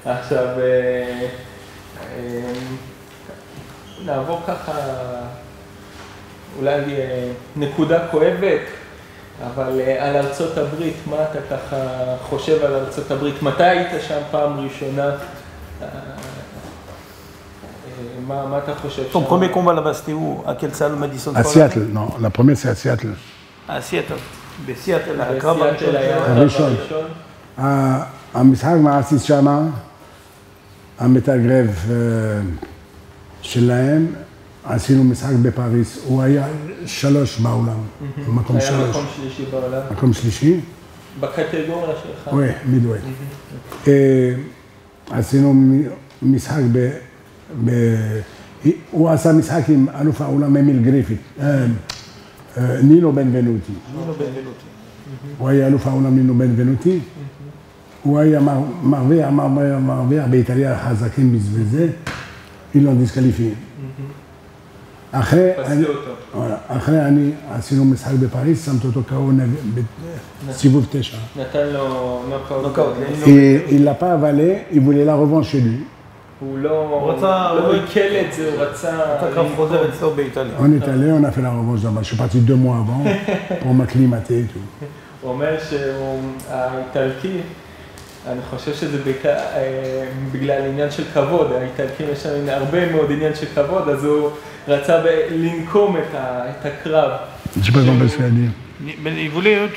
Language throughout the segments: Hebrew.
עכשיו, נעבור ככה, אולי נקודה כואבת, אבל על ארצות הברית, מה אתה ככה חושב על ארצות הברית? מתי היית שם פעם ראשונה? מה אתה חושב שם? Ton premier combat là-bas, c'était où? À quelle salle? Madison À Seattle, non. La première, c'est à Seattle. À Seattle. בסיאטל, בסיאטל היה הראשון. המשחק מעשית שמה, המתאגרב שלהם, עשינו משחק בפריז. הוא היה 3 בעולם, מקום 3. היה מקום שלישי בעולם. מקום שלישי. בקטגוריה שלך. Oui, midway. עשינו משחק הוא עשה משחק עם אלוף העולם אמיל גריפית, נינו בנבנוטי. הוא היה אלוף העולם נינו בנבנוטי. הוא היה מרוויח באיטליה חזקים בזה, ils l'ont disqualifié. אחרי אני עשינו משחק בפריז, שמת אותו כאו בסיבוב 9. נתן לו נוקאוט. Il l'a pas avalé, il voulait la revanche chez lui. הוא לא עיכל את זה, הוא רצה... אתה חוזר אצלו באיטליה. On est allé, on a fait la revanche là-bas. Je suis parti 2 mois avant pour m'acclimater et tout. הוא אומר שהאיטלקי, אני חושב שזה בגלל עניין של כבוד, האיטלקים יש שם הרבה מאוד עניין של כבוד, אז הוא רצה לנקום את הקרב. Je sais pas comment se faire dire. Mais il voulait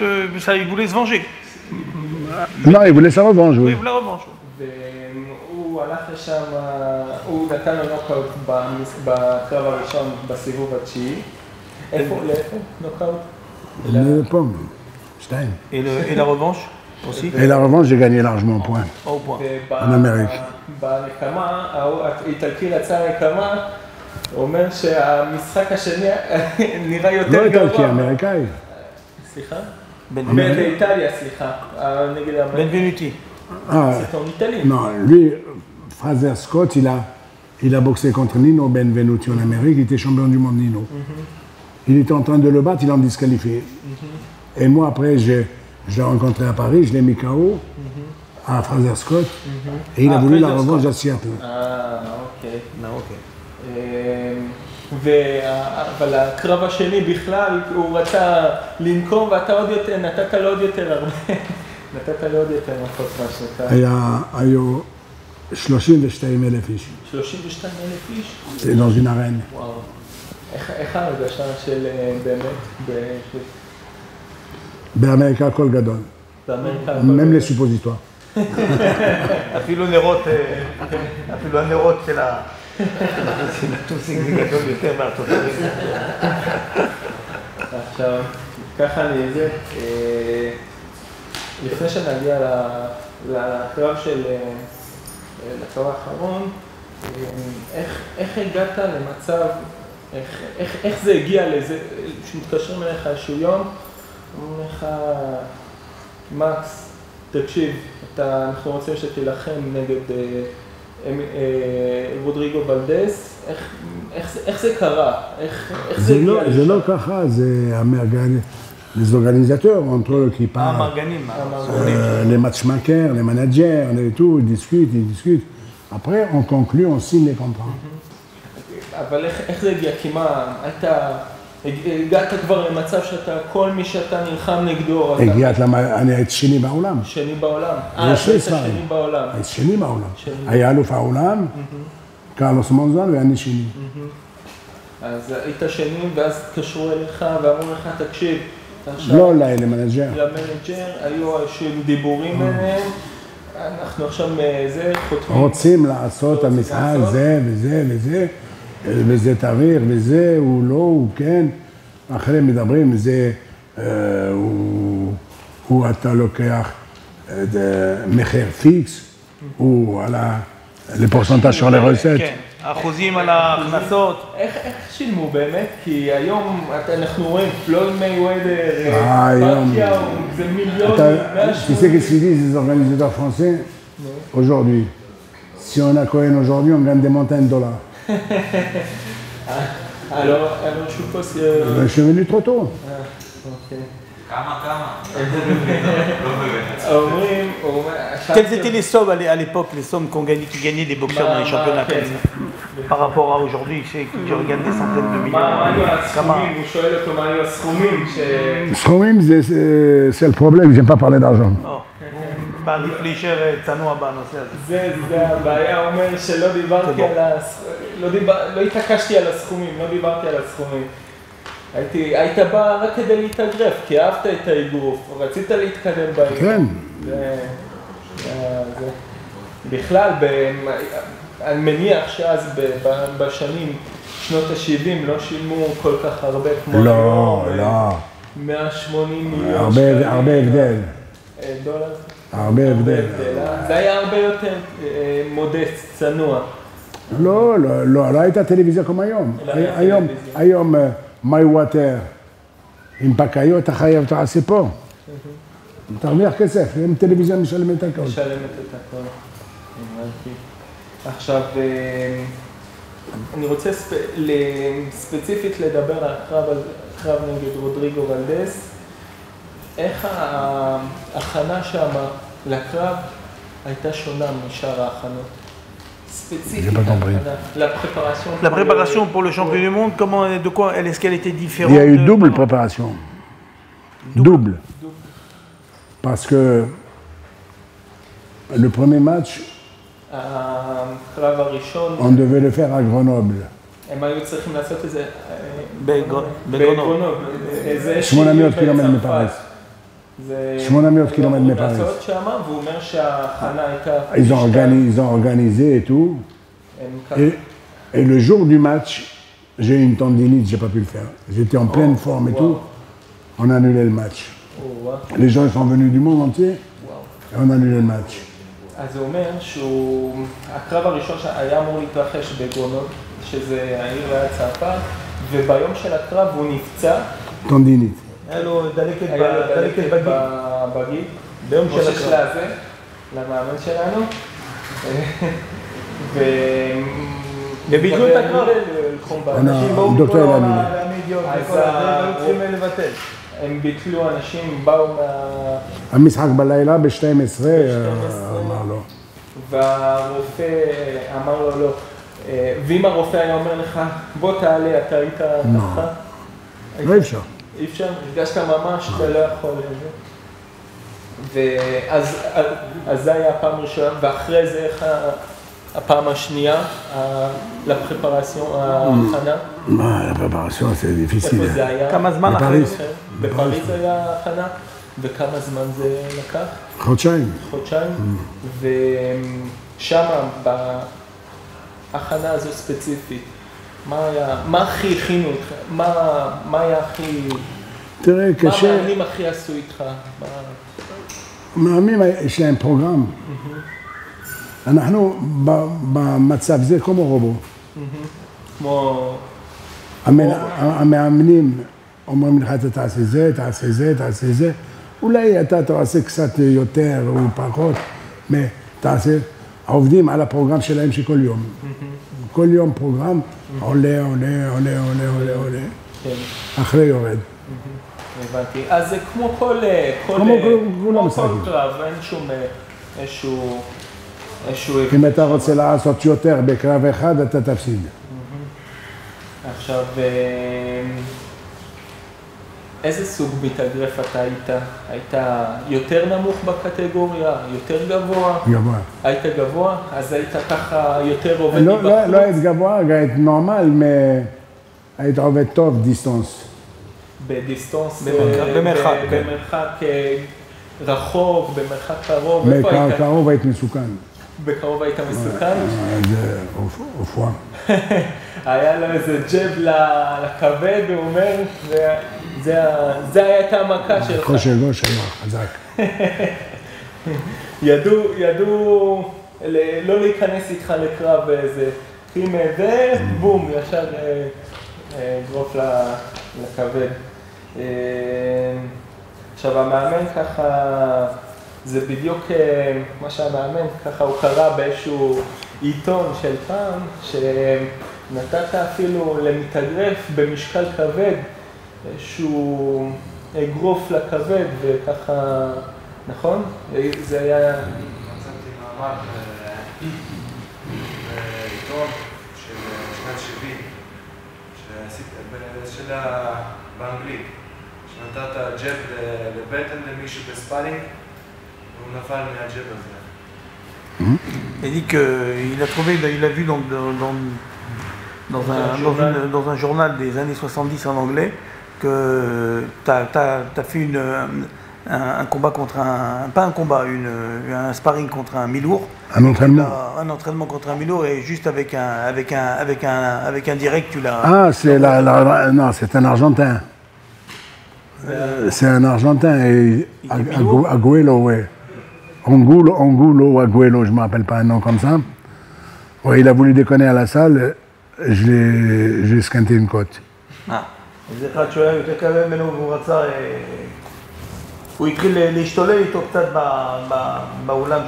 se venger. Non, il voulait sa revanche, Oui, oui. il voulait la revanche. והוא הלך לשם, הוא נתן לו נוקאוט בקרב הראשון בסיבוב התשיעי. איפה? נוקאוט? Le pomme, Stein. Et la revanche aussi? Et la revanche, j'ai gagné largement en point. Au point. En Amérique. בנקמה, האיטלקי רצה נקמה, הוא אומר שהמשחק השני נראה יותר גרוע. לא איטלקי, אמריקאי. סליחה? באיטליה, סליחה. נגד Benvenuti. C'est en Italie. Non, lui, Fraser Scott, il a boxé contre Nino Benvenuti en Amérique, il était champion du monde Nino. Il était en train de le battre, il l'a disqualifié. Et moi, après, je l'ai rencontré à Paris, je l'ai mis KO à Fraser Scott, et il a voulu la revanche à Seattle. אוקיי. אבל הקרב השני בכלל, הוא רצה לנקום, ואתה עוד יותר, נתת לו עוד יותר הרבה. נתת לו עוד יותר מכות מה שנקרא. היו 32,000 איש. 32,000 איש? C'est dans une arène. וואו. איך ההרגשה של באמת? באמריקה הכל גדול. באמריקה הכל גדול. même les suppositoires. אפילו הנרות של הטוסיק זה גדול יותר מארצות הברית. עכשיו, ככה אני זה, לפני שנגיע לקרב לקרב האחרון, איך הגעת למצב, איך זה הגיע לזה, שמתקשרים אליך איזשהו יום, אומרים לך, מקס, תקשיב, אנחנו רוצים שתילחם נגד רודריגו ולדס, איך זה קרה? איך זה הגיע לשם? זה לא ככה, זה les organisateurs, entre eux qui parlent, les matchmakers, les managers, et tout, ils discutent. Après, on conclut, on signe les contrats. אבל איך זה הגיע? כי מה, הגעת כבר למצב שאתה, כל מי שאתה נלחם נגדו, אני הייתי שני בעולם. שני בעולם? היית שני בעולם. הייתי שני בעולם. היה אלוף העולם, קרלוס מונזון ואני שני. אז היית שני, ואז התקשרו אליך ואמרו לך, תקשיב, לא, למנג'ר. למנג'ר, היו איזשהם דיבורים ביניהם, אנחנו עכשיו זה חותמים. רוצים לעשות המשחק זה וזה וזה, וזה תאריך וזה, הוא לא, הוא כן. אחרי מדברים, זה, הוא אתה לוקח מחיר פיקס, הוא על לפורסנטאז' sur les recettes. כן, האחוזים על ההכנסות. איך שילמו באמת? כי היום אנחנו רואים פלויד מייוודר, פאקיאו, זה מיליונים. Tu sais qu'est-ce qu'ils disent les organisateurs français aujourd'hui? Si on a Cohen aujourd'hui, on gagne des montagnes de dollars. Alors je suppose que... Je suis venu trop tôt. אומרים, Quels étaient les sommes à l'époque, les sommes qui gagnaient les boxeurs dans les championnats comme ça? Par rapport à aujourd'hui, je regarde des centaines de millions. מה היו הסכומים? הוא שואל אותו מה היו הסכומים סכומים c'est le problème, j'aime pas parler d'argent. pas réfléchir צנוע בנושא הזה. זה הבעיה, הוא אומר שלא דיברתי על לא התעקשתי על הסכומים, לא דיברתי על הסכומים. היית בא רק כדי להתאגרף, כי אהבת את האגרוף, רצית להתקדם באגרוף. כן. בכלל, אני מניח שאז בשנים, שנות ה-70, לא שילמו כל כך הרבה כמו לא, לא. 180 מיליון שקלים. הרבה הבדל. דולר? הרבה הבדל. זה היה הרבה יותר מודסט, צנוע. לא הייתה טלוויזיה כמו היום. היום מי ווטר, עם פקאיות, אתה חייב תעשה פה. תרוויח כסף, עם טלוויזיה משלמת את הכל. משלמת את הכל. עכשיו, אני רוצה ספציפית לדבר על הקרב נגד רודריגו ולדס. איך ההכנה שם לקרב הייתה שונה משאר ההכנות? ספציפית, La préparation pour le champion du monde, de quoi est-ce qu'elle était différente? Il y a eu double préparation. Double. Parce que le premier match, on devait le faire à Grenoble. הם היו צריכים לעשות את זה בגרונוב. 800 קילומטר מפריז. 800 קילומטר מפריז. והוא אומר שההכנה הייתה... Ils ont organisé et tout. Et le jour du match, j'ai eu une tendinite, j'ai pas pu le faire. J'étais en pleine forme et tout. On a annulé le match. Les gens sont venus du monde entier et on a annulé le match. אז הוא אומר שהקרב הראשון היה אמור להתרחש בגרונוב, שזה העיר ליד צרפת, וביום של הקרב הוא נפצע. טונדינית. היה לו דלקת בגיד. ביום של הקרב. למאמן שלנו. וביטלו את הקרב. אנשים באו מכל העולם להעמיד וכל הדברים היו צריכים לבטל. הם ביטלו, אנשים באו המשחק בלילה ב-12, אמר לו. והרופא אמר לו לא. ואם הרופא היה אומר לך, בוא תעלה, אתה היית ככה? לא אפשר. אי אפשר? הרגשת ממש, אתה לא יכול לזה. ואז זה היה הפעם הראשונה, ואחרי זה איך הפעם השנייה, לפרפרציון, ההכנה? מה, לפרפרציון זה דיפיסיל. איפה זה היה? כמה זמן אחרי זה? בפריז היה הכנה, וכמה זמן זה לקח? חודשיים. חודשיים, ושם, בהכנה הזו ספציפית, מה הכי הכינו אותך? מה היה הכי... תראה, קשה... מה המאמנים הכי עשו איתך? מאמנים, יש להם פרוגרם. אנחנו במצב זה כמו רובו. כמו... המאמנים אומרים לך, אתה תעשה זה, תעשה זה, תעשה זה. אולי אתה תעשה קצת יותר או פחות, תעשה... העובדים על הפרוגרם שלהם שכל יום. כל יום פרוגרם, עולה, עולה, עולה, עולה, עולה, עולה. אחרי יורד. הבנתי. אז זה כמו כל קרב, אין שום איזשהו... אם אתה רוצה לעשות יותר בקרב אחד, אתה תפסיד. עכשיו, איזה סוג מתאגרף אתה היית? היית יותר נמוך בקטגוריה? יותר גבוה? גבוה. היית גבוה? אז היית ככה יותר עובד מבחוץ? לא היית גבוה, היית נורמל, היית עובד טוב דיסטנס. בדיסטנס? במרחק רחוק, במרחק קרוב? בקרוב היית מסוכן. בקרוב היית מסוכן? זה אופואה. היה לו איזה ג'ב לכבד, הוא אומר, זה הייתה המכה שלך. כושר גושר, חזק. ידעו לא להיכנס איתך לקרב באיזה חימה ובום, ישר גרוף לכבד. עכשיו המאמן ככה, זה בדיוק מה שהמאמן ככה הוא קרא באיזשהו עיתון של פעם, שנתת אפילו למתאגרף במשקל כבד איזשהו אגרוף לכבד וככה, נכון? זה היה... מצאתי מאמר בעיתון של שנת 70, באנגלית, שנתת ג'ב לבטן למישהו בספארינג, והוא נפל מהג'ב הזה. Il dit qu'il a trouvé, il a vu dans un journal des années 70 en anglais que tu as fait un combat contre pas un combat, un sparring contre un mi-lourd. Un entraînement. Un entraînement contre un mi-lourd et juste avec un direct tu l'as... Ah, non, c'est un Argentin. C'est un Argentin, Aguelo, ouais. Angulo ou Aguelo, je ne me rappelle pas un nom comme ça. Ouais, il a voulu déconner à la salle, j'ai squinté une côte. Ah. זה אחד שהוא היה יותר קרוב ממנו והוא רצה, הוא התחיל להשתולל איתו קצת באולם,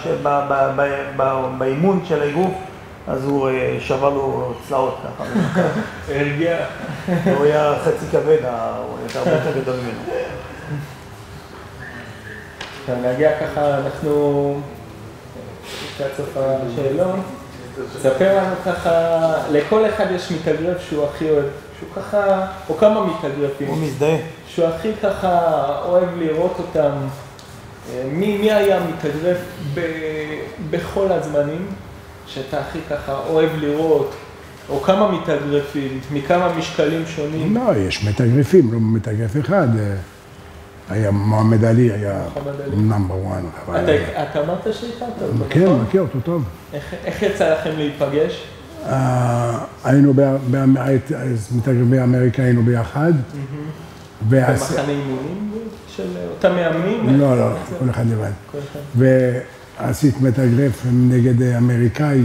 באימון של האגרוף, אז הוא שבר לו צלעות ככה. הרגיע. הוא היה חצי כבד, הוא היה הרבה יותר גדול ממנו. נגיע ככה, אנחנו לקראת סוף השאלון. ספר לנו ככה, לכל אחד יש מתאגרף שהוא הכי אוהב, שהוא ככה, או כמה מתאגרפים. הוא מזדהה. שהוא הכי ככה אוהב לראות אותם. מי היה מתאגרף בכל הזמנים, שאתה הכי ככה אוהב לראות, או כמה מתאגרפים, מכמה משקלים שונים? לא, יש מתאגרפים, לא מתאגרף אחד. היה מוחמד עלי, היה נאמבר 1. אתה אמרת שהכרת אותו, כן, מכיר אותו טוב. איך יצא לכם להיפגש? היינו מתאגרף באמריקה, היינו ביחד. במחנה אימונים של אותם מאמנים? לא, לא, כל אחד לבד. ועשית מתאגרף נגד אמריקאי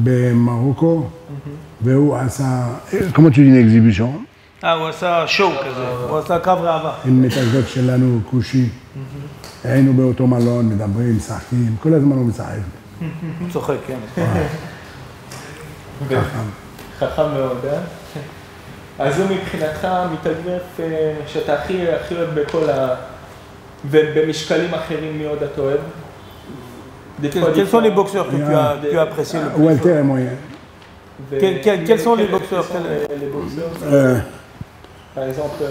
במרוקו, והוא עשה, כמו שאין אקזיבישון. הוא עשה שואו כזה, הוא עשה קרב ראווה. עם מתאגרף שלנו, כושי. היינו באותו מלון, מדברים, משחקים, כל הזמן הוא משחק. הוא צוחק, כן. חכם מאוד, אה? אז הוא מבחינתך מתאגרף שאתה הכי אוהב בכל ובמשקלים אחרים מי עוד אתה אוהב? Quels sont les boxeurs que tu as appréciés le plus? Walter est moyen. Quels sont les boxeurs? Par exemple,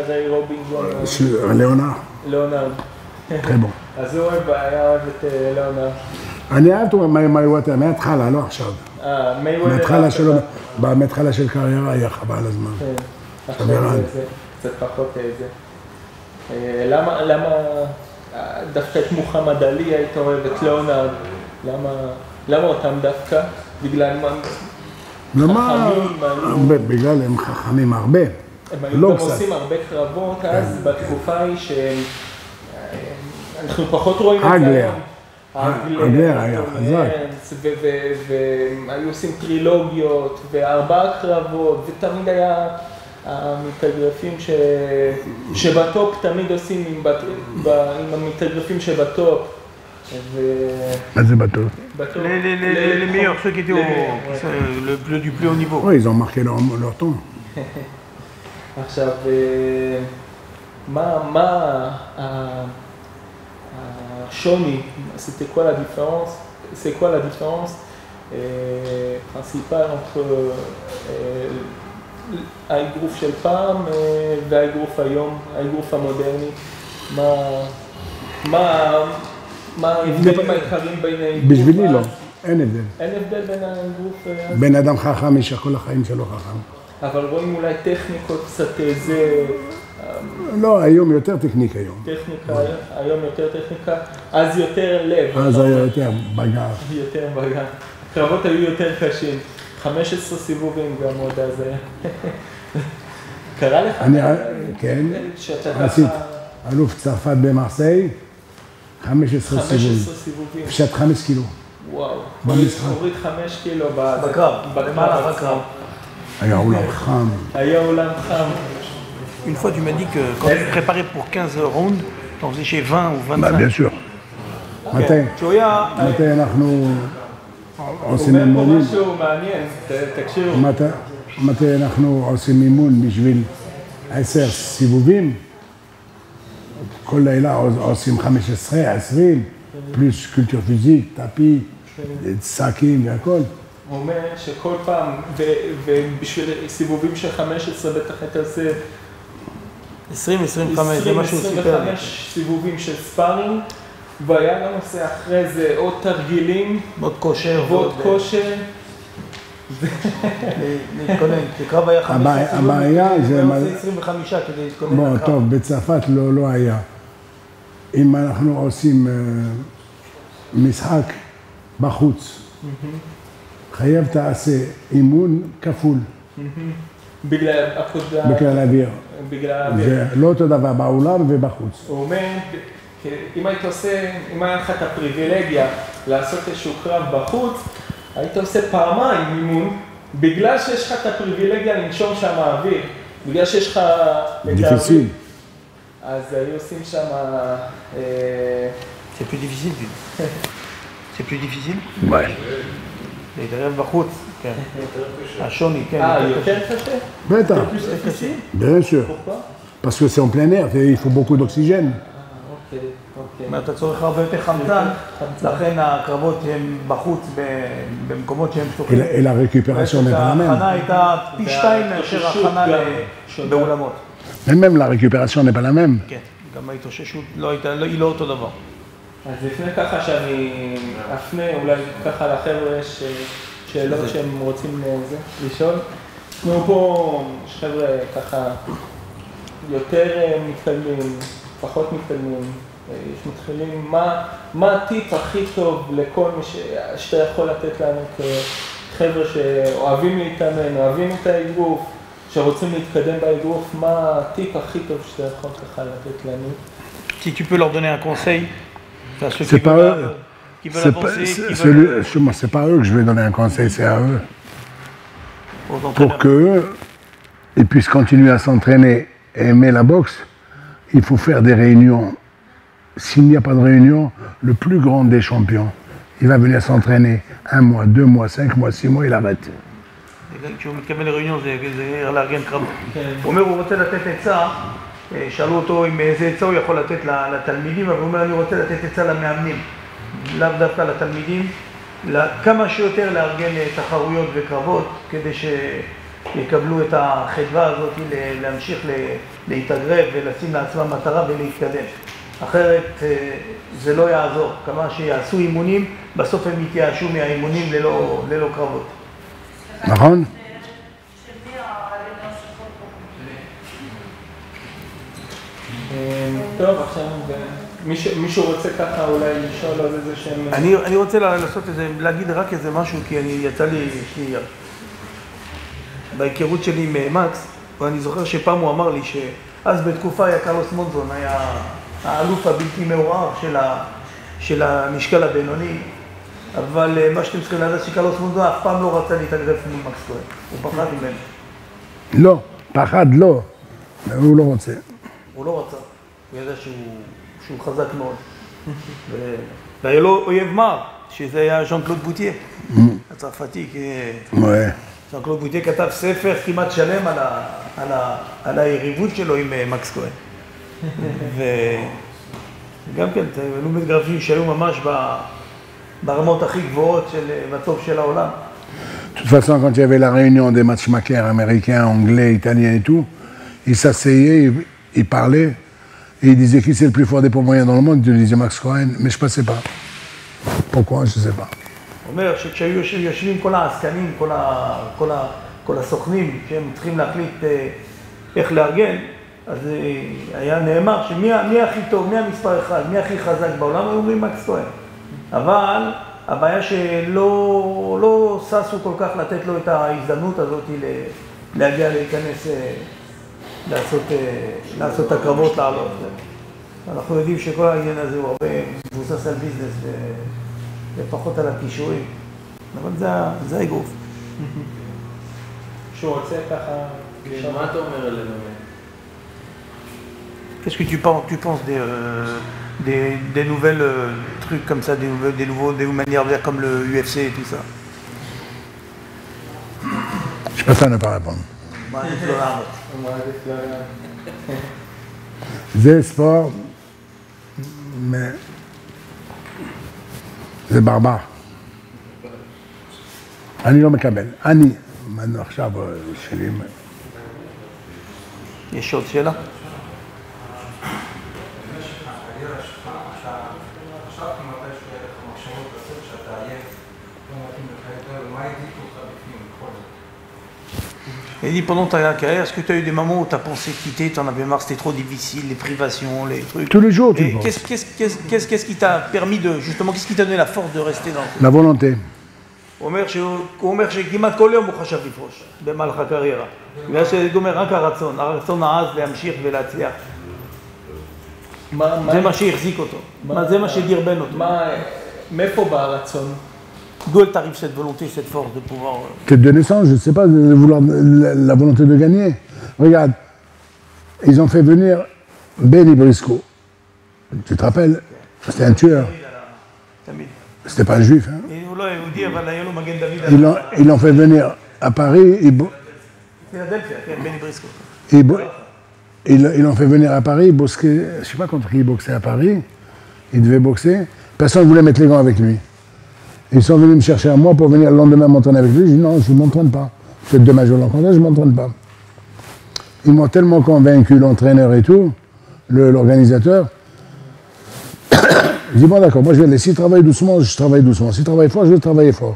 Ray Robinson. ליאונרד. très bon. אז הוא היה אוהב את ליאונרד. אני אהבת מהוואטר, מההתחלה, לא עכשיו. מההתחלה של קריירה היה חבל הזמן. עכשיו זה קצת פחות זה. למה דווקא את מוחמד עלי היית אוהב את ליאונרד? למה אותם דווקא? בגלל חכמים? בגלל הם חכמים הרבה. הם היו גם עושים הרבה קרבות אז בתקופה היא שאנחנו פחות רואים את זה היום. אגלר היה חזק. והיו עושים טרילוגיות ו4 קרבות ותמיד היה המתאגרפים שבטופ תמיד עושים עם המתאגרפים שבטופ. מה זה בטופ? Les meilleurs, ceux qui étaient du plus haut niveau. Oui, ils ont marqué leur temps. עכשיו, מה השוני, c'était quoi la différence, c'est quoi la différence principale entre האגרוף של פעם והאגרוף היום, האגרוף המודרני? מה ההבדלים העיקריים בין האגרוף? בשבילי לא, אין הבדל. אין הבדל בין האגרוף? בן אדם חכם, איש כל החיים שלו חכם. אבל רואים אולי טכניקות קצת זה... לא, היום יותר טכניקה היום. טכניקה, היום יותר טכניקה, אז יותר לב. אז היה יותר בגר. יותר בגר. הקרבות היו יותר קשים. 15 סיבובים גם עוד אז היה. קרה לך? כן. עשית אלוף צרפת במרסיי, 15 סיבובים. פשט 5 קילו. וואו. במשחק. הוריד 5 קילו בקרב. במהלך הקרב. היה עולם חם. היה עולם חם. Une fois, tu m'as dit que quand tu te préparais pour 15 rounds, tu en faisais chez 20 ou 25. Bien sûr. מתי אנחנו עושים אימונים? משהו מעניין, תקשיבו. מתי אנחנו עושים אימון בשביל 10 סיבובים, כל לילה עושים 15, 20, פלוס קולטור פיזית, טאפי, שקים והכל. הוא אומר שכל פעם, ובשביל סיבובים של 15 בטח אתה עושה 25, זה מה שהוא סיפר לי. 25 סיבובים של ספארינג, והיה גם עושה אחרי זה עוד תרגילים, עוד כושר. ועוד כושר. להתכונן, לקרב היה 15 סיבובים, הבעיה זה... הוא עושה 25 כדי להתכונן בוא, לקרב. טוב, בצרפת לא היה. אם אנחנו עושים משחק בחוץ, חייב תעשה אימון כפול. בגלל עבודה, בכלל האוויר. בגלל האוויר. זה לא אותו דבר באולם ובחוץ. הוא אומר, אם היה לך את הפריבילגיה לעשות איזשהו קרב בחוץ, היית עושה פעמיים אימון, בגלל שיש לך את הפריבילגיה לנשום שם האוויר, בגלל שיש לך את דיפיסיל. אז היו עושים שם... C'est plus difficile, c'est plus difficile? Ouais. להתערב בחוץ, כן. השוני, כן. יותר קשה? בטח, plus difficile? bien sûr. Pourquoi? Parce que c'est en plein air, il faut beaucoup d'oxygène. אוקיי. אתה צורך הרבה יותר חמצן, לכן הקרבות הם בחוץ במקומות שהם פתוחים. Et la récupération n'est pas la même. ההכנה הייתה פי 2 מאשר ההכנה באולמות. Même la récupération n'est pas la même. כן, גם ההתאוששות היא לא אותו דבר. אז לפני ככה שאני אפנה אולי ככה לחבר'ה יש שאלות שהם רוצים לשאול. אנחנו פה יש חבר'ה ככה יותר מתקדמים, פחות מתקדמים. יש מתחילים, מה הטיפ הכי טוב לכל מי שאתה יכול לתת לנו כחבר'ה שאוהבים להתאמן, אוהבים את האגרוף, שרוצים להתקדם באגרוף, מה הטיפ הכי טוב שאתה יכול ככה לתת לנו? Si tu peux leur donner un conseil, à ceux C'est pas eux. qui veulent avancer, qui veulent C'est pas eux que je vais donner un conseil, c'est à eux. aux Pour entraîneurs. qu'ils puissent continuer à s'entraîner et aimer la boxe, il faut faire des réunions. S'il n'y a pas de réunion, le plus grand des champions, il va venir s'entraîner 1 mois, 2 mois, 5 mois, 6 mois, il arrête. כשהוא מתכוון לרעיון זה לארגן קרבות. הוא אומר, הוא רוצה לתת עצה, שאלו אותו עם איזה עצה הוא יכול לתת לתלמידים, אבל הוא אומר, אני רוצה לתת עצה למאמנים, לאו דווקא לתלמידים, כמה שיותר לארגן תחרויות וקרבות, כדי שיקבלו את החדווה הזאת להמשיך להתאגרף ולשים לעצמם מטרה ולהתקדם. אחרת זה לא יעזור, כמה שיעשו אימונים, בסוף הם יתייאשו מהאימונים ללא קרבות. נכון? טוב, עכשיו מישהו רוצה ככה אולי לשאול על איזה שהם... אני רוצה לעשות איזה, להגיד רק איזה משהו, כי יצא לי, בהיכרות שלי עם מקס, ואני זוכר שפעם הוא אמר לי שאז בתקופה היה קרלוס מונזון, היה האלוף הבלתי מעורער של המשקל הבינוני, אבל מה שאתם צריכים לדעת שקרלוס מונזון אף פעם לא רצה להתאגרף מול מקס כהן, הוא פחד ממנו. לא, פחד לא, הוא לא רוצה. הוא לא רצה, הוא ידע שהוא חזק מאוד. והיה לו אויב מר, שזה היה ז'אן קלוד בוטייה, הצרפתי. ז'אן קלוד בוטייה כתב ספר כמעט שלם על היריבות שלו עם מקס כהן. וגם כן, היו מתגרפים שהיו ממש ברמות הכי גבוהות בטוב של העולם. De toute façon, quand il y avait la réunion des matchmakers américains, anglais, italiens et tout, ils s'asseyaient, ils parlaient, et ils disaient qui c'est le plus fort des poids moyens dans le monde. Ils disaient Max Cohen, mais je ne passais pas. Pourquoi? Je ne sais pas. הוא אומר שכשהיו יושבים כל העסקנים, כל הסוכנים, שהם צריכים להחליט איך לארגן, אז היה נאמר שמי הכי טוב, מי המספר אחד, מי הכי חזק בעולם, היו אומרים מקס כהן. אבל הבעיה שלא ששו כל כך לתת לו את ההזדמנות הזאת להגיע להיכנס, לעשות הקרבות לעלות. אנחנו יודעים שכל העניין הזה הוא הרבה מבוסס על ביזנס ופחות על הכישורים, אבל זה האגרוף. שהוא רוצה ככה... מה אתה אומר עלינו? Qu'est-ce que tu penses des nouvelles trucs comme ça, des nouvelles manières de faire comme le UFC et tout ça? Je préfère ne pas répondre. מעדיף לא לענות. הוא מעדיף לא לענות. זה ספורט, זה ברבר. אני לא מקבל. אני, עכשיו שלי... יש עוד שאלה? Il dit pendant ta carrière, est-ce que tu as eu des moments où tu as pensé quitter, tu en avais marre, c'était trop difficile, les privations, les trucs. Tous les jours, tu le penses. Qu'est-ce qui t'a permis de, justement, qu'est-ce qui t'a donné la force de rester dans La volonté. הוא אומר שכמעט כל יום הוא חשב לפרוש במהלך הקריירה. בגלל שזה אומר רק הרצון העז להמשיך ולהצליח. זה מה שהחזיק אותו, זה מה שדרבן אותו. מאיפה בא הרצון? D'où elle t'arrive cette volonté, cette force de pouvoir... Peut-être de naissance, je ne sais pas, de vouloir la volonté de gagner. Regarde, ils ont fait venir Benny Briscoe. Tu te rappelles? C'était un tueur. C'était pas un juif. Hein? Ils l'ont fait venir à Paris. Ils l'ont fait venir à Paris, il boxait, je ne sais pas contre qui il boxait à Paris. Il devait boxer. Personne ne voulait mettre les gants avec lui. Ils sont venus me chercher à moi pour venir le lendemain m'entraîner avec lui. Je dis non, je ne m'entraîne pas. C'est dommage, je l'entraîne, je ne m'entraîne pas. Ils m'ont tellement convaincu, l'entraîneur et tout, l'organisateur. Je dis bon d'accord, moi je vais laisser. S'il travaille doucement, je travaille doucement. S'il travaille fort, je vais travailler fort.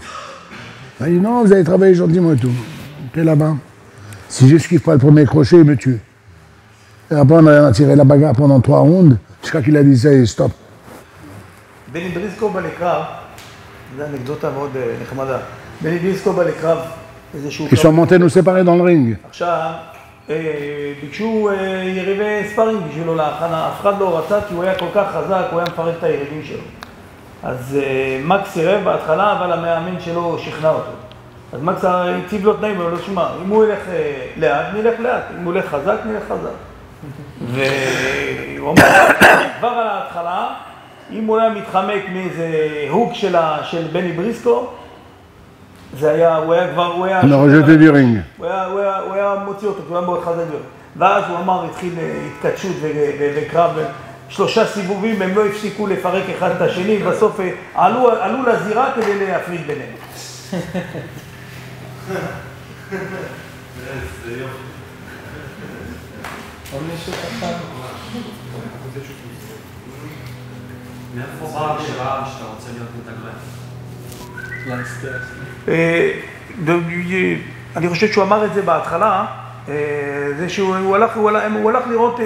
Il dit non, vous allez travailler gentiment et tout. T'es là-bas. Si je n'esquive pas le premier crochet, il me tue. Et après on a tiré la bagarre pendant 3 rounds, jusqu'à qu'il a dit ça et stop. Benny Briscoe בא לקרב, זו אנקדוטה מאוד נחמדה. בני בריסקו בא לקרב איזשהו... Ils sont montés nous séparer dans le ring. עכשיו, ביקשו יריבי ספארינג בשבילו להכנה, אף אחד לא רצה כי הוא היה כל כך חזק, הוא היה מפרק את היריבים שלו. אז מקס סירב בהתחלה, אבל המאמן שלו שכנע אותו. אז מקס הציב לו תנאים, הוא לא שמע, אם הוא ילך לאט, נלך לאט, אם הוא ילך חזק, נלך חזק. והוא אומר, כבר על ההתחלה, אם הוא היה מתחמק מאיזה הוק של בני בריסקו, זה היה, הוא היה כבר, הוא היה... הוא היה מוציא אותו, הוא היה מאוד חזק לו. ואז הוא אמר, התחיל התקדשות וקרב, 3 סיבובים, הם לא הפסיקו לפרק אחד את השני, בסוף עלו לזירה כדי להפריד ביניהם. זה יופי. עוד מישהו ככה? מאיפה באה הבחירה שאתה רוצה להיות מתאגרף? אני חושב שהוא אמר את זה בהתחלה, זה שהוא הלך לראות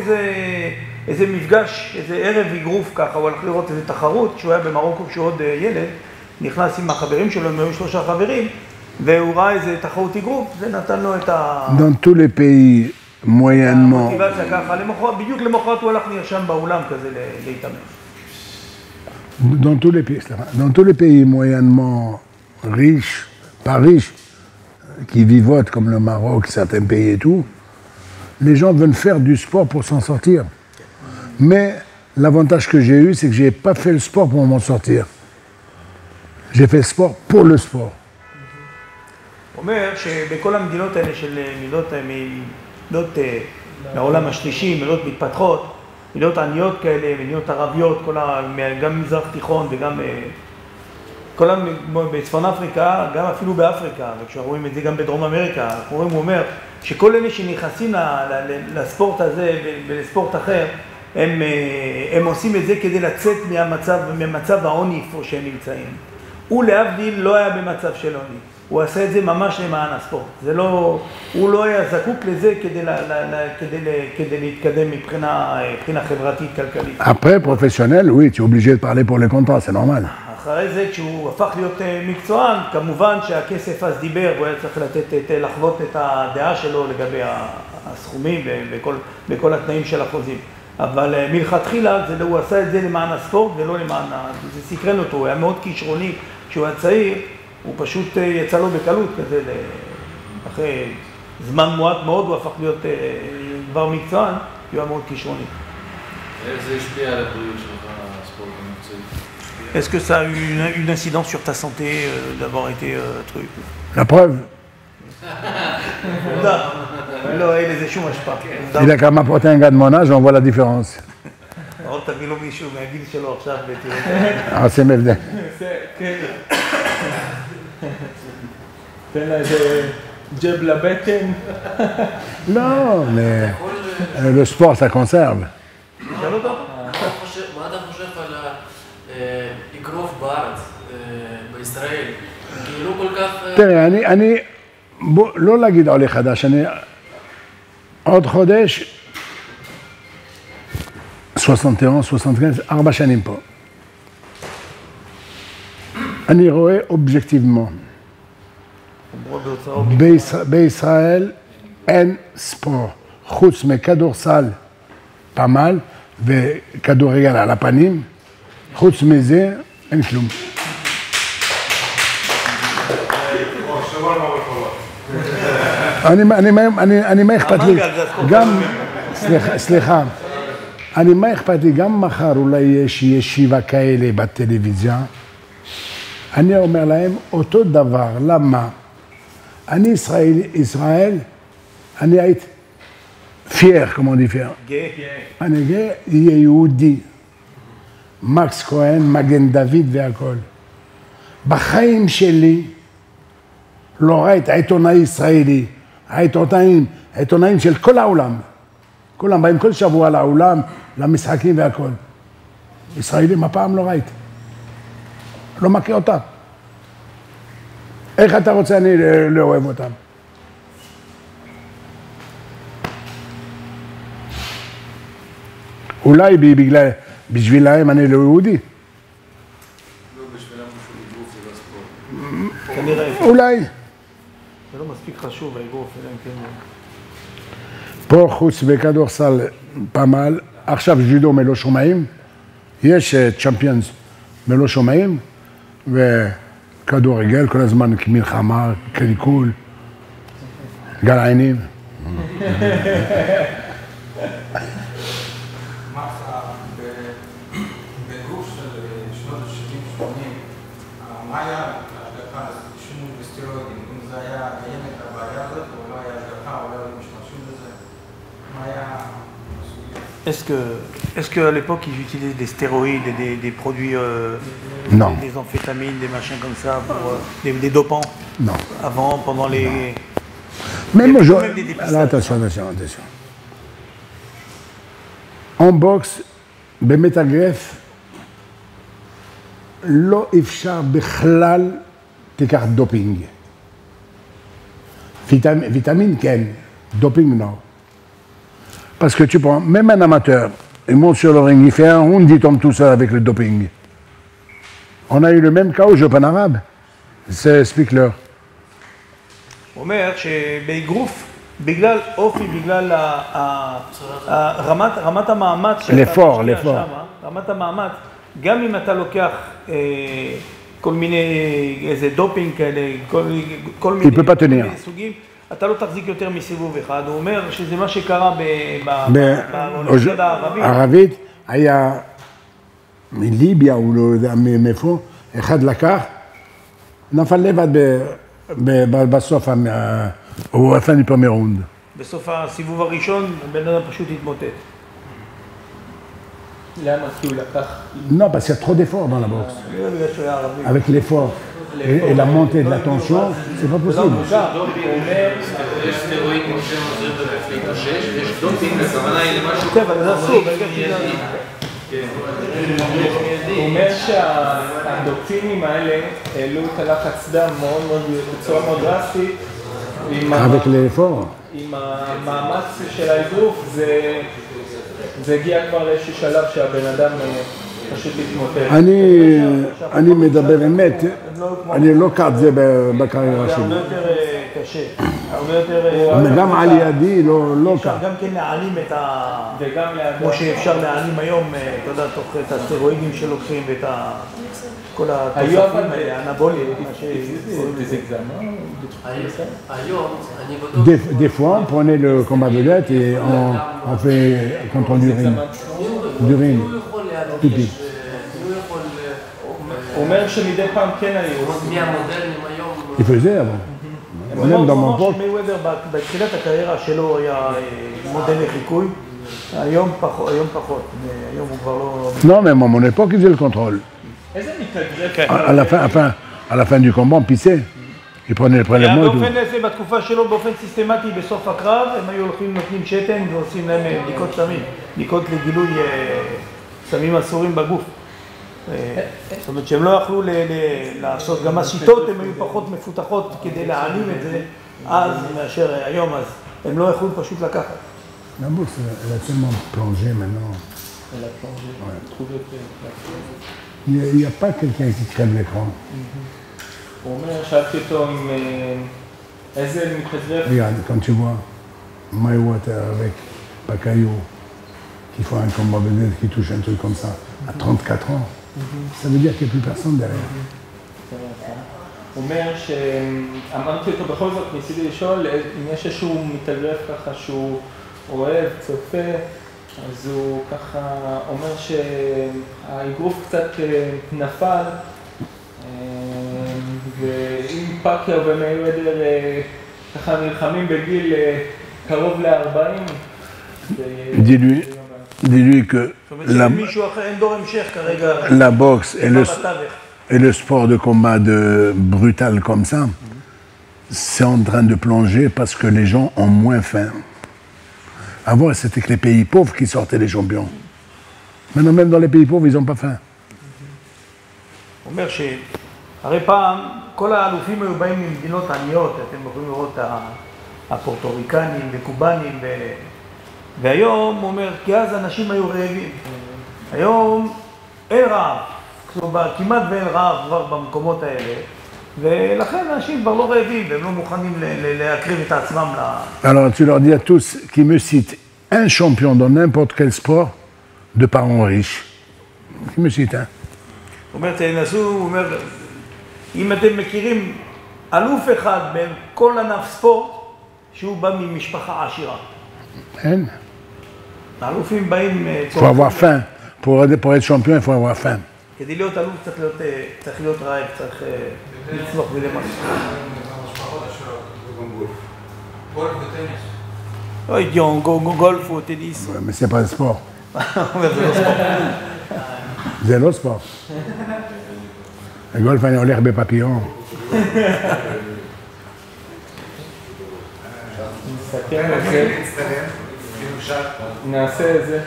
איזה מפגש, איזה ערב אגרוף ככה, הוא הלך לראות איזה תחרות, כשהוא היה במרוקו כשהוא עוד ילד, נכנס עם החברים שלו, הם היו 3 חברים, והוא ראה איזה תחרות אגרוף, זה נתן לו את ה... Dans tous les pays, moyennement... המוטיבציה ככה, בדיוק למחרת הוא הלך נרשם באולם כזה להתאמן. Dans tous les pays moyennement riches, pas riches, qui vivotent comme le Maroc, certains pays et tout, les gens veulent faire du sport pour s'en sortir. Mais l'avantage que j'ai eu, c'est que je n'ai pas fait le sport pour m'en sortir. J'ai fait le sport pour le sport. הוא אומר שבכל המדינות האלה של מדינות מהעולם השלישי, מדינות מתפתחות, מדינות עניות כאלה, מדינות ערביות, גם מזרח תיכון וגם בצפון אפריקה, גם אפילו באפריקה, וכשאנחנו רואים את זה גם בדרום אמריקה, אנחנו רואים, הוא אומר, שכל אלה שנכנסים לספורט הזה ולספורט אחר, הם עושים את זה כדי לצאת ממצב העוני איפה שהם נמצאים. הוא להבדיל לא היה במצב של עוני. הוא עשה את זה ממש למען הספורט. הוא לא היה זקוק לזה כדי להתקדם מבחינה חברתית, כלכלית. Après, professionnel, oui, tu es obligé de parler pour les contrats, c'est normal. אחרי זה, כשהוא הפך להיות מקצוען, כמובן שהכסף אז דיבר, הוא היה צריך לחוות את הדעה שלו לגבי הסכומים וכל התנאים של החוזים. אבל מלכתחילה, הוא עשה את זה למען הספורט ולא למען... זה סקרן אותו, הוא היה מאוד כישרוני. כשהוא היה צעיר, הוא פשוט יצא לו בקלות כזה, אחרי זמן מועט מאוד, הוא הפך להיות כבר מקצוען, הוא היה מאוד כישרוני. איך זה השפיע על הבריאות שלך, הספורט המקצועי? Est-ce que ça a eu une incidence sur ta santé d'avoir été truc? La preuve. לא, אין לזה שום השפעה. Il a qu'à m'apporter un gars de mon âge, on voit la différence. עוד תביא לו מישהו מהגיל שלו עכשיו ותראה. C'est מבדל. כן. תן לה איזה ג'ב לבטן. Non, mais le sport, ça conserve. תשאל אותו. מה אתה חושב על האגרוף בארץ, בישראל? כאילו כל כך... תראה, אני, לא להגיד עולה חדש, אני עוד חודש, 71, 75, 4 שנים פה. אני רואה אובייקטיבement, בישראל אין ספורט, חוץ מכדורסל פעמל וכדורגל על הפנים, חוץ מזה אין כלום. אני מה אכפת לי, גם, סליחה, אני מה אכפת לי, גם מחר אולי יש ישיבה כאלה בטלוויזיה, אני אומר להם אותו דבר, למה? אני ישראל, אני הייתי פייר, כמו אני פייר. אני גאה, יהיה יהודי. מקס כהן, מגן דוד והכל. בחיים שלי, לא ראיתי עיתונאי ישראלי, העיתונאים של כל העולם. כולם באים כל שבוע לעולם, למשחקים והכל. ישראלים הפעם לא ראיתי. לא מכיר אותם. איך אתה רוצה אני לא אוהב אותם? אולי בשבילהם אני לא יהודי. לא, בשבילם אגרוף זה לא ספורט. כנראה. אולי. זה לא מספיק חשוב, האגרוף, אלא אם כן. פה חוץ בכדורסל פעמל, עכשיו ג'ודו מלא שומעים, יש צ'מפיונס מלא שומעים, וכדורגל כל הזמן כמלחמה, קלקול, גל עינים. בגוף של שנות ה-70-80, מה היה ההשגחה, שימוש בסטרואידים? אם זה היה קיימת הבעיה הזאת, או לא היה השגחה, או לא היו משתמשים בזה? מה היה הסוגיה? Est-ce qu'à l'époque, ils utilisaient des stéroïdes et des produits, Non. des amphétamines, des machins comme ça, pour, des dopants? Non. Avant, pendant les... Même Il y a aujourd'hui. même des dépistages. Alors attention. En boxe, במתאגרף, לא אפשר בכלל תיקח דופינג. Vitamine, כן, doping, non. Parce que tu prends, même un amateur, il monte sur le ring, il fait un round, il tombe tout seul avec le doping. On a eu le même cas au Jeux Pan-Arabes. C'est Spickler. הוא אומר שבאגרוף, בגלל אופי, בגלל רמת המאמץ לפור. רמת המאמץ, גם אם אתה לוקח כל מיני, איזה דופינג כאלה, כל מיני סוגים, אתה לא תחזיק יותר מסיבוב אחד. הוא אומר שזה מה שקרה באולימפיאדה הערבית. הערבית היה מליביה, הוא לא יודע מאיפה, אחד לקח, נפל לבד בסוף, הוא עשה לי פרמי ראונד. בסוף הסיבוב הראשון, בן אדם פשוט התמוטט. למה? כי הוא לקח... Non, parce qu'il y a trop d'efforts dans la boxe. Avec l'effort et la montée de la tension, c'est pas possible. יש סטרואידים שעוזרים לגוף להתאושש, ויש דופינג, הכוונה היא למשהו... אבל זה אסור, הוא אומר שהדופינגים האלה העלו את הלחץ דם בצורה מאוד דרסטית. Avec l'effort. עם המאמץ של האגרוף, זה הגיע כבר לאיזשהו שלב שהבן אדם פשוט התמוטט. אני מדבר אמת, אני לא קעת זה בקריירה שלי. זה הרבה יותר קשה, הרבה יותר... גם על ידי לא אפשר קעת. גם כן להעלים את ה... כמו שאפשר להעלים היום, אתה יודע, תוך את הסטרואידים שלוקחים ואת כל התוספים האלה, האנבוליים. היום, אני בטוח... Des fois, on prenait le combat de lutte et on fait contrôle d'urine. D'urine. Pipi. הוא אומר שמדי פעם כן היו. מהמודלים היום... Il faisait avant. Même dans mon pote. מייוודר בתחילת הקריירה שלו היה מודל לחיקוי, היום פחות, היום הוא כבר לא... Non, même à mon époque, ils faisaient le contrôle. איזה מתאגרף? À la fin du combat, on pissait. Ils prenaient le prélèvement et tout. באופן הזה, בתקופה שלו, באופן סיסטמטי בסוף הקרב, הם היו הולכים, נותנים שתן ועושים להם בדיקות סמים, בדיקות לגילוי סמים אסורים בגוף. זאת אומרת שהם לא יכלו לעשות, גם השיטות הן היו פחות מפותחות כדי להעלים את זה אז מאשר היום, אז הם לא יכלו פשוט לקחת. La bourse, elle a tellement plongé maintenant. Elle a plongé, trouvé Il n'y a pas quelqu'un qui crève l'écran. הוא אומר, שאלתי אותו עם איזה מתאגרף? Regarde, quand tu vois Mayweather avec Pacquiao qui font un combat vedette, qui touche un truc comme ça, à 34 ans, ça veut dire qu'il n'y a plus personne derrière. הוא אומר שאמרתי אותו בכל זאת, ניסיתי לשאול אם יש איזשהו מתאגרף ככה שהוא אוהב, צופה, אז הוא ככה אומר שהאגרוף קצת נפל, ואם פאקיו ומייוודר ככה נלחמים בגיל קרוב ל-40, Dis-lui que la boxe et le sport de combat brutal comme ça, c'est en train de plonger parce que les gens ont moins faim. Avant, c'était que les pays pauvres qui sortaient les champions. Maintenant, même dans les pays pauvres, ils n'ont pas faim. הוא אומר שהרי פעם כל האלופים היו באים ממדינות עניות, אתם יכולים לראות הפורטוריקנים וקובנים, והיום הוא אומר, כי אז אנשים היו רעבים. היום אין רעב, כמעט ואין רעב כבר במקומות האלה, ולכן אנשים כבר לא רעבים והם לא מוכנים להקריב את עצמם Alors tu leur dis à tous qui me citent un champion dans n'importe quel sport de parents riches. Qui me cite un. הוא אומר, תנסו, הוא אומר, אם אתם מכירים אלוף אחד בין כל ענף ספורט, שהוא בא ממשפחה עשירה. אין. האלופים באים... Il faut avoir faim. Pour être champion, il faut avoir faim. כדי להיות אלוף צריך להיות רעב, צריך לצלוח ולמעשה. המשפחות עשירות, גולף וטניס. אוי דיון, גולף או טניס. Mais c'est pas le sport. הוא אומר, זה לא ספורט. זה לא ספורט. הגולף אני הולך בפפיון. נסתכל על זה, נעשה איזה,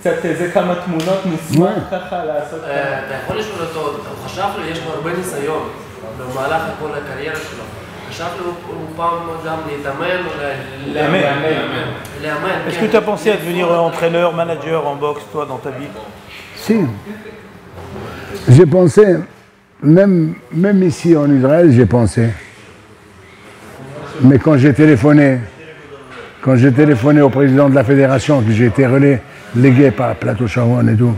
קצת איזה כמה תמונות נשמח ככה לעשות. אתה יכול לשאול אותו, הוא חשב לו, יש לו הרבה ניסיון במהלך כל הקריירה שלו. חשב לו, הוא פעם גם להתאמן או לאמן. Est-ce que tu as pensé à devenir entraîneur, manager en boxe, toi, dans ta vie? Si. J'ai pensé, même ici en Israël, j'ai pensé. Mais quand j'ai téléphoné au président de la fédération, que j'ai été relégué par Plateau Sharon et tout,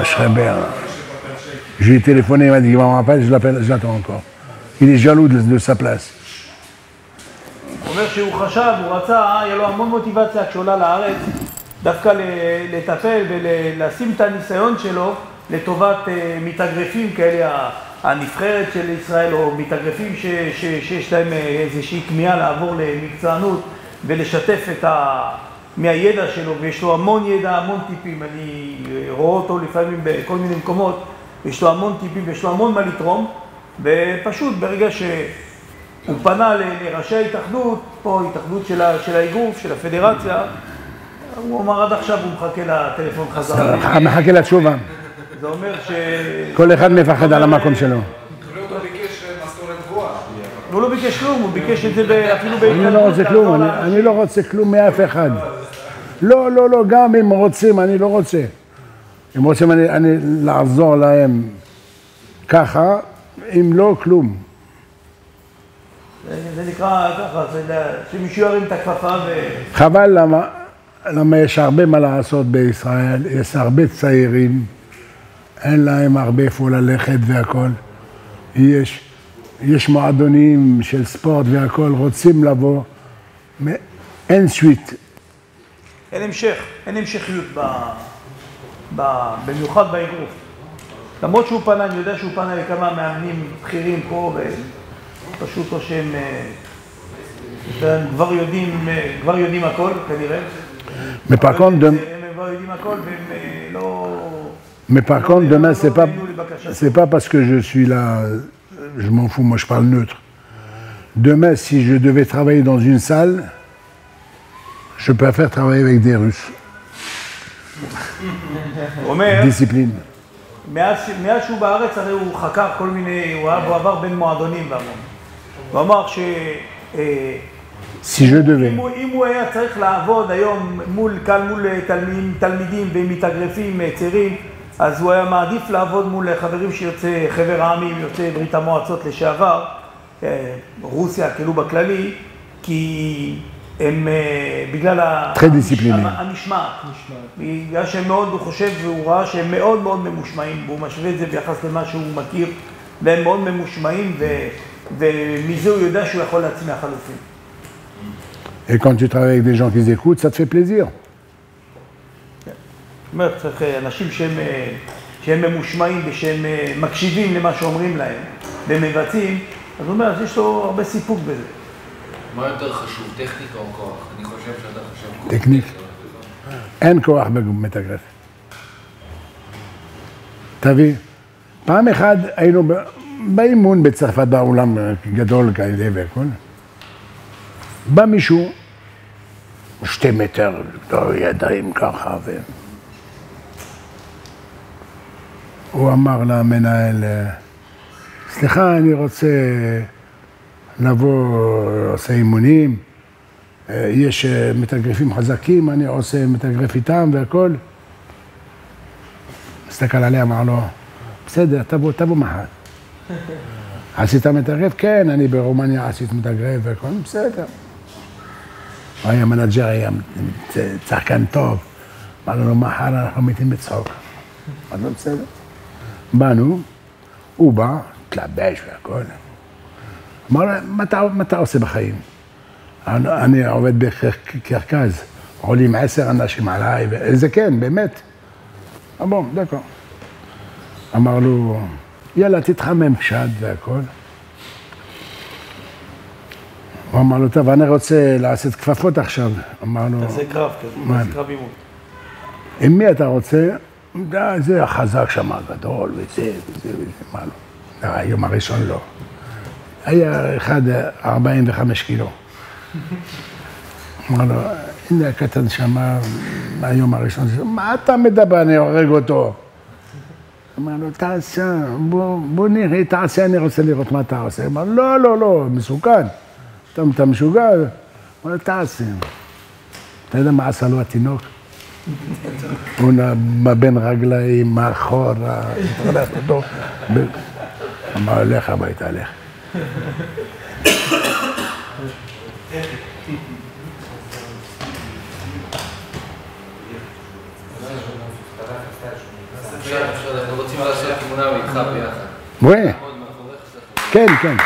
je serais bien. J'ai téléphoné, il m'a dit qu'il va m'appeler, je l'attends encore. Il est jaloux de sa place. הוא אומר שהוא חשב, הוא רצה, היה לו המון מוטיבציה כשעולה לארץ, דווקא לטפל ולשים את הניסיון שלו לטובת מתאגרפים כאלה, הנבחרת של ישראל, או מתאגרפים שיש להם איזושהי כמיהה לעבור למקצוענות ולשתף מהידע שלו, ויש לו המון ידע, המון טיפים, אני רואה אותו לפעמים בכל מיני מקומות, יש לו המון טיפים ויש לו המון מה לתרום, ופשוט ברגע שהוא פנה לראשי ההתאחדות, פה התאחדות של האגרוף, של הפדרציה, הוא אמר עד עכשיו הוא מחכה לטלפון חזרה. מחכה לתשובה. זה אומר ש... כל אחד מפחד על המקום שלו. הוא לא ביקש משכורת גבוהה. הוא לא ביקש כלום, הוא ביקש את זה אפילו בהתאחדות. אני לא רוצה כלום, אני לא רוצה כלום מאף אחד. לא, גם אם רוצים, אני לא רוצה. אם רוצים אני לעזור להם ככה, אם לא, כלום. זה נקרא ככה, שמישהו ירים את הכפפה ו... חבל למה יש הרבה מה לעשות בישראל, יש הרבה צעירים, אין להם הרבה איפה ללכת והכל. יש מועדונים של ספורט והכל, רוצים לבוא, אין שוויט. אין המשכיות במיוחד באגרוף. למרות שהוא פנה, אני יודע שהוא פנה לכמה מאמנים בכירים פה פשוט או שהם כבר יודעים הכל, כנראה. Mais par contre, הם כבר יודעים הכל והם לא... Mais par contre, demain, c'est pas parce que je suis là, je m'en fous, moi je parle neutre. Demain, si je devais travailler dans une salle, je préfère travailler avec des Russes. Discipline. מאז שהוא בארץ, הרי הוא חקר כל מיני, הוא עבר בין מועדונים והמון. הוא אמר Si je devais. אם הוא היה צריך לעבוד היום מול תלמידים ומתאגרפים צעירים, אז הוא היה מעדיף לעבוד מול חברים שיוצא חבר העמים, יוצא ברית המועצות לשעבר, רוסיה כאילו בכללי, כי הם בגלל המשמעת. בגלל שהם מאוד, הוא חושב והוא ראה שהם מאוד מאוד ממושמעים, והוא משווה את זה ביחס למה שהוא מכיר, והם מאוד ממושמעים, ומזה הוא יודע שהוא יכול להצמיח חלופים. Et quand tu travailles avec des gens qui écoutent, ça te fait plaisir. זאת אומרת, צריך אנשים שהם ממושמעים ושהם מקשיבים למה שאומרים להם, והם מבצעים, אז הוא אומר, יש לו הרבה סיפוק בזה. מה יותר חשוב, טכניקה או כוח? אני חושב שאתה חושב כוח. טכניק. אין כוח במתאגרף. תביא, פעם אחד היינו באימון בצרפת באולם גדול כאלה והכל. בא מישהו, 2 מטר, ידיים ככה, הוא אמר למנהל, סליחה, אני רוצה לבוא, עושה אימונים, יש מתאגרפים חזקים, אני עושה מתאגרף איתם והכל. מסתכל עליה, אמר לו, בסדר, תבוא מחר. עשית מתאגרף? כן, אני ברומניה עשית מתאגרף והכל, בסדר. הוא היה מנג'ר, היה צחקן טוב. אמר לו, מחר אנחנו מתים בצחוק. אמר לו, בסדר. באנו, הוא בא, תלבש והכל. אמר לו, מה אתה עושה בחיים? אני עובד בקרקז, עולים 10 אנשים עליי, זה כן, באמת. בוא, דקו. אמר לו, יאללה, תתחמם קשת והכל. הוא אמר לו, טוב, אני רוצה לעשות כפפות עכשיו. אמר לו... תעשה קרב כזה, תעשה קרב אימון. עם מי אתה רוצה? זה החזק שם הגדול, וזה. אמר לו, היום הראשון לא. היה 45 קילו. אמר לו, הנה הקטן שם, היום הראשון, מה אתה מדבר, אני הורג אותו. אמר לו, תעשה, בוא נראה, תעשה, אני רוצה לראות מה אתה עושה. אמר לו, לא, מסוכן. אתה משוגע? אמר לו, תעשה. אתה יודע מה עשה לו התינוק? הוא בין רגליים, מאחורה, התרלף אותו. אמר, לך הביתה, לך. אנחנו רוצים לעשות תמונה ואיתך ביחד. כן.